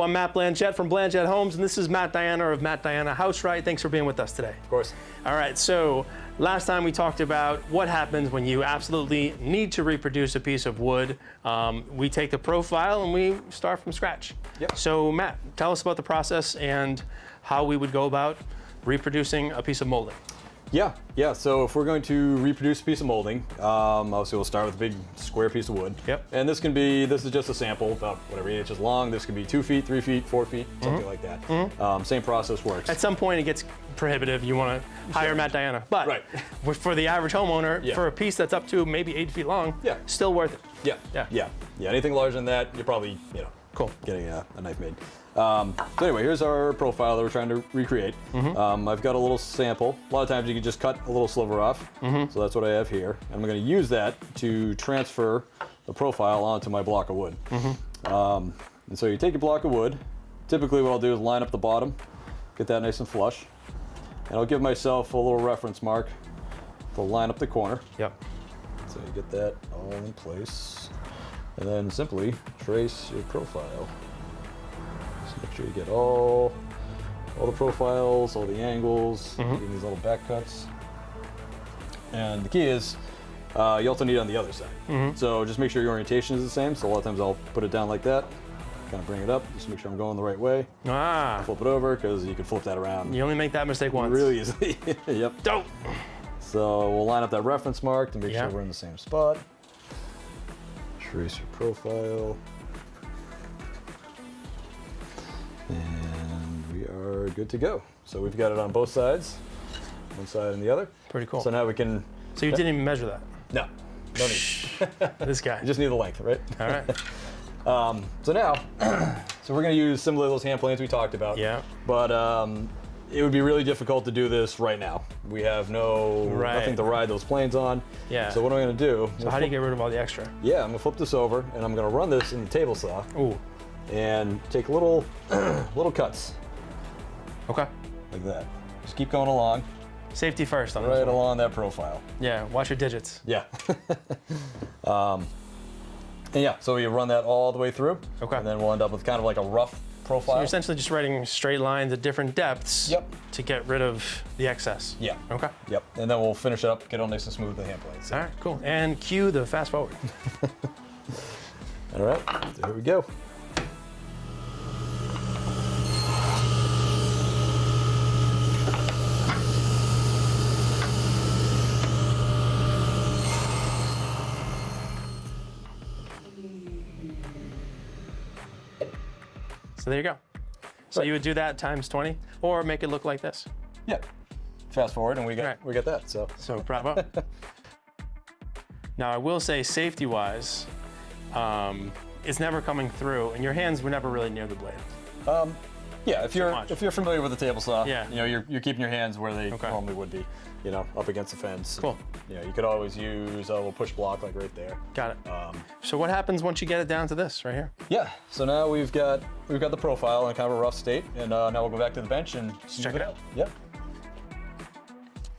I'm Matt Blanchette from Blanchette Homes, and this is Matt Diana of Matt Diana House Right. Thanks for being with us today. Of course. All right, so last time we talked about what happens when you absolutely need to reproduce a piece of wood. We take the profile and we start from scratch. Yep. So Matt, tell us about the process and how we would go about reproducing a piece of molding. Yeah. So if we're going to reproduce a piece of molding, obviously we'll start with a big square piece of wood. Yep. And this is just a sample, about whatever 8 inches long. This could be 2 feet, 3 feet, 4 feet, something like that. Same process works. At some point it gets prohibitive. You want to hire Matt Diana. But Right. for the average homeowner, for a piece that's up to maybe 8 feet long, still worth it. Yeah. Anything larger than that, you're probably, Cool. getting a knife made. So anyway, here's our profile that we're trying to recreate. I've got a little sample. A lot of times you can just cut a little sliver off. So that's what I have here. And I'm going to use that to transfer the profile onto my block of wood. And so you take your block of wood. Typically what I'll do is line up the bottom, get that nice and flush. And I'll give myself a little reference mark to line up the corner. Yep. So you get that all in place. And then simply trace your profile. Just make sure you get all the profiles, all the angles, getting these little back cuts. And the key is, you also need it on the other side. So just make sure your orientation is the same. So a lot of times I'll put it down like that, kind of bring it up, just make sure I'm going the right way. Flip it over, because you can flip that around. You only make that mistake once. Really easily. Yep. Dope. So we'll line up that reference mark to make sure we're in the same spot. Trace your profile. And we are good to go. So we've got it on both sides, one side and the other. Pretty cool. So now we can... So you didn't even measure that? No need. This guy. You just need the length, right? All right. So now, so we're going to use similar to those hand planes we talked about. Yeah. But it would be really difficult to do this right now. We have nothing to ride those planes on. Yeah. So what I'm going to do... So how do you get rid of all the extra? Yeah, I'm going to flip this over, and I'm going to run this in the table saw. Ooh. And take little cuts. Okay. Like that. Just keep going along. Safety first on this Right one. along that profile. Yeah, watch your digits. Yeah. And yeah, so you run that all the way through. Okay. And then we'll end up with kind of like a rough profile. So you're essentially just writing straight lines at different depths to get rid of the excess. Yeah. Okay. Yep. And then we'll finish it up, get it all nice and smooth with the hand planes. All right, cool. And cue the fast forward. All right, so here we go. So there you go. So you would do that times 20, or make it look like this. Yeah. Fast forward, and we get that. So bravo. Now I will say, safety-wise, it's never coming through, and your hands were never really near the blade. Yeah, if you're familiar with the table saw, Yeah. you're keeping your hands where they normally would be, up against the fence. Cool. You could always use a little push block like right there. Got it. So what happens once you get it down to this right here? Yeah. So now we've got the profile in kind of a rough state, and now we'll go back to the bench and check it out. Yep.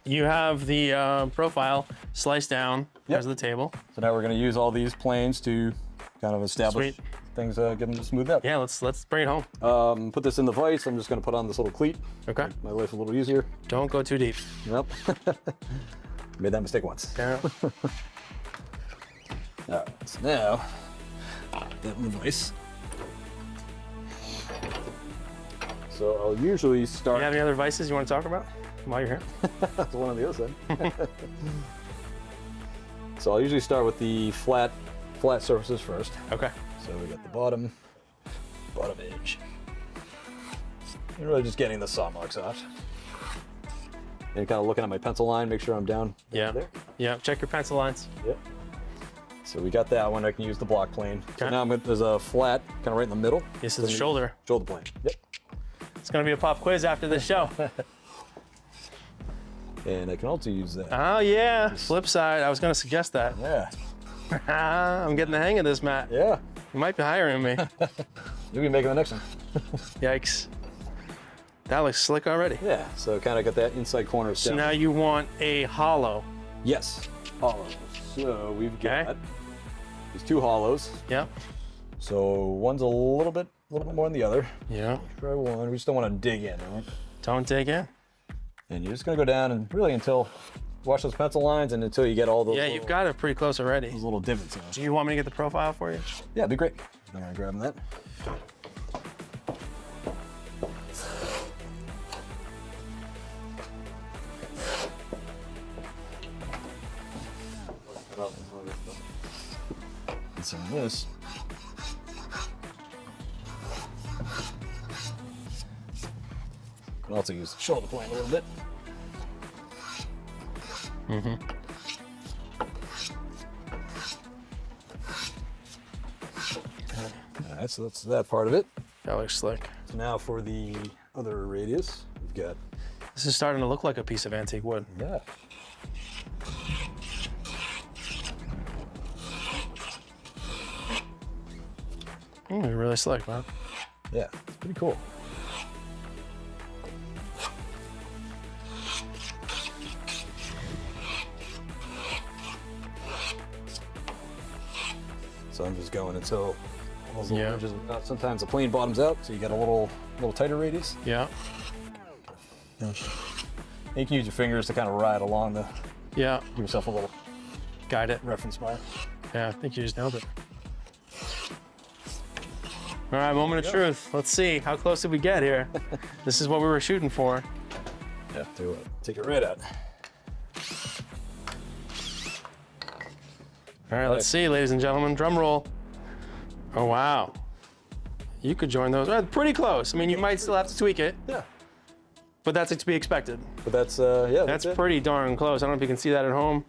You have the profile sliced down. There's the table. So now we're going to use all these planes to kind of establish things, get them smoothed out. Yeah, let's bring it home. Put this in the vise. I'm just going to put on this little cleat. Okay. Make my life a little easier. Don't go too deep. Yep. Made that mistake once. Yeah. All right, so now, that in the vise. So I'll usually start... You have any other vices you want to talk about while you're here? That's one on the other side. So I'll usually start with the flat surfaces first. Okay. So we got the bottom edge. You're really just getting the saw marks off. And kind of looking at my pencil line, make sure I'm down there. Yeah, check your pencil lines. Yep. So we got that one. I can use the block plane. Okay. So now there's a flat, kind of right in the middle. This is the shoulder. Shoulder plane. Yep. It's going to be a pop quiz after this show. And I can also use that. Oh, yeah. Flip side. I was going to suggest that. Yeah. I'm getting the hang of this, Matt. Yeah. You might be hiring me. You'll be making the next one. Yikes. That looks slick already. Yeah, so kind of got that inside corner. So now you want a hollow. Yes, hollow. So we've got these two hollows. Yep. So one's a little bit more than the other. Yeah. Try one. We just don't want to dig in, right? Don't dig in. And you're just gonna go down and really until wash those pencil lines and until you get all those. Yeah, you've got it pretty close already. those little divots in. Do you want me to get the profile for you? Yeah, it'd be great. I'm gonna grab that. And some of this. Can also use the shoulder plane a little bit. All right, so that's that part of it. That looks slick. So now for the other radius, we've got, This is starting to look like a piece of antique wood. yeah. Really slick, man. Yeah, it's pretty cool. So I'm just going until all those little Yeah. edges are out. Sometimes the plane bottoms out, so you get a little tighter radius. Yeah. And you can use your fingers to kind of ride along the, Yeah. give yourself a little Guide it. reference mark. Yeah, I think you just nailed it. All right, moment of truth. Let's see. How close did we get here? This is what we were shooting for. Yeah, take it right out. All right, let's see, ladies and gentlemen. Drum roll. Oh, wow. You could join those. Pretty close. I mean, you might still have to tweak it, Yeah. but that's to be expected. But that's, yeah, That's it. pretty darn close. I don't know if you can see that at home.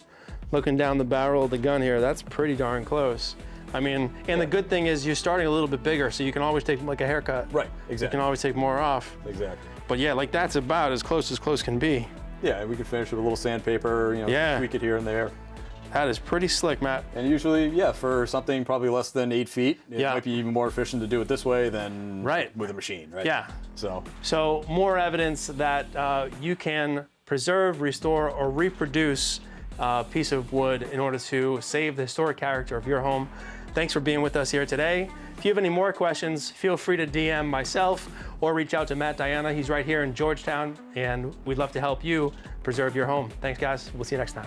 Looking down the barrel of the gun here, that's pretty darn close. I mean, and the good thing is you're starting a little bit bigger, so you can always take like a haircut. Right, You exactly. can always take more off. Exactly. But yeah, like that's about as close can be. Yeah, we could finish with a little sandpaper, Yeah. tweak it here and there. That is pretty slick, Matt. And usually, yeah, for something probably less than 8 feet, it Yeah. might be even more efficient to do it this way than Right. with a machine, right? Yeah. So, more evidence that you can preserve, restore, or reproduce a piece of wood in order to save the historic character of your home. Thanks for being with us here today. If you have any more questions, feel free to DM myself or reach out to Matt Diana. He's right here in Georgetown, and we'd love to help you preserve your home. Thanks, guys. We'll see you next time.